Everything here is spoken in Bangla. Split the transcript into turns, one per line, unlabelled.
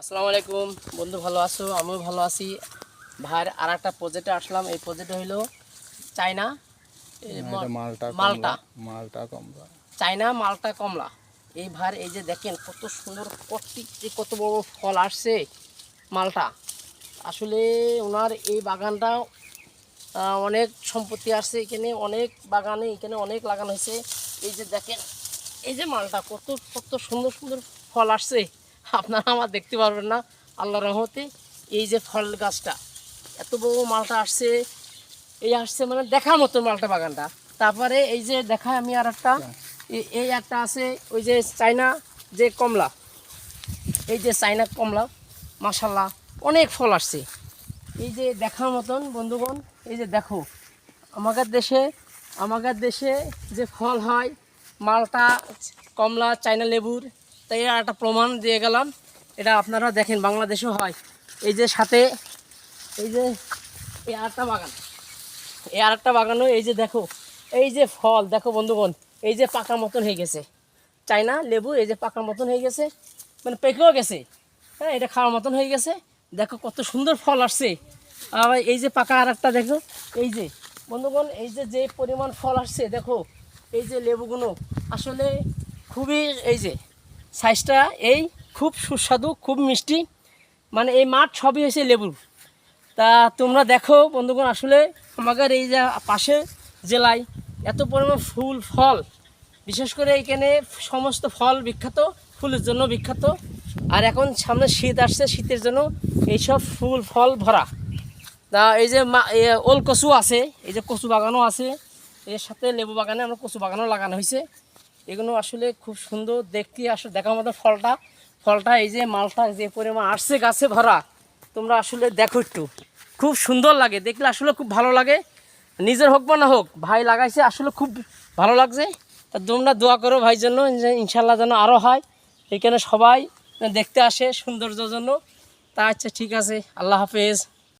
আসসালামু আলাইকুম বন্ধু, ভালো আছো? আমিও ভালো আছি। ভাইয়ের আর একটা প্রজেক্টে আসলাম। এই প্রজেক্টে হইলো চায়না মালটা
মালটা কমলা।
চায়না মালটা কমলা। এই ভাইয়ের এই যে দেখেন কত সুন্দর কত বড় ফল আসছে মালটা। আসলে ওনার এই বাগানটা অনেক সম্পত্তি আসছে এখানে, অনেক বাগানে এখানে অনেক লাগানো হয়েছে। এই যে দেখেন এই যে মালটা কত কত সুন্দর সুন্দর ফল আসছে, আপনারা আমার দেখতে পারবেন না। আল্লাহর রহমতে এই যে ফল গাছটা এত বড় মালটা আসছে, এই আসছে মানে দেখার মতো মালটা বাগানটা। তারপরে এই যে দেখায় আমি আর একটা, এই একটা আছে ওই যে চায়না যে কমলা, এই যে চায়না কমলা মাশাল্লাহ অনেক ফল আসছে। এই যে দেখার মতন বন্ধুগণ, এই যে দেখো আমাদের দেশে যে ফল হয় মালটা কমলা চায়না লেবুর, তাই এর একটা প্রমাণ দিয়ে গেলাম। এটা আপনারা দেখেন বাংলাদেশেও হয়। এই যে সাথে এই যে এই আরেকটা বাগানও এই যে দেখো এই যে ফল দেখো বন্ধুগণ, এই যে পাকা মতন হয়ে গেছে চায়না লেবু, এই যে পাকা মতন হয়ে গেছে, মানে পেকেও গেছে। হ্যাঁ, এটা খাওয়ার মতন হয়ে গেছে। দেখো কত সুন্দর ফল আসছে। আবার এই যে পাকা আর একটা দেখো, এই যে বন্ধুগণ এই যে পরিমাণ ফল আসছে দেখো। এই যে লেবুগুলো আসলে খুবই, এই যে সাইজটা এই খুব সুস্বাদু, খুব মিষ্টি, মানে এই মাঠ সবই হয়েছে লেবুর। তা তোমরা দেখো বন্ধুগণ, আসলে আমাদের এই যে পাশে জেলায় এত পরিমাণ ফুল ফল, বিশেষ করে এখানে সমস্ত ফল বিখ্যাত, ফুলের জন্য বিখ্যাত। আর এখন সামনে শীত আসছে, শীতের জন্য এইসব ফুল ফল ভরা। তা এই যে ওল কচু আছে, এই যে কচু বাগানও আছে, এর সাথে লেবু বাগানে আমরা কচু বাগানও লাগানো হয়েছে। এগুলো আসলে খুব সুন্দর দেখতে, আসলে দেখার মতো ফলটা এই যে মালটা যে পরিমাণ আসছে গাছে ভরা, তোমরা আসলে দেখো একটু, খুব সুন্দর লাগে দেখলে, আসলে খুব ভালো লাগে। নিজের হোক বা না হোক, ভাই লাগাইছে আসলে খুব ভালো লাগছে। তা তোমরা দোয়া করো ভাইয়ের জন্য, ইনশাল্লাহ যেন আরও হয়। এখানে সবাই দেখতে আসে সৌন্দর্যের জন্য। তা আচ্ছা ঠিক আছে, আল্লাহ হাফেজ।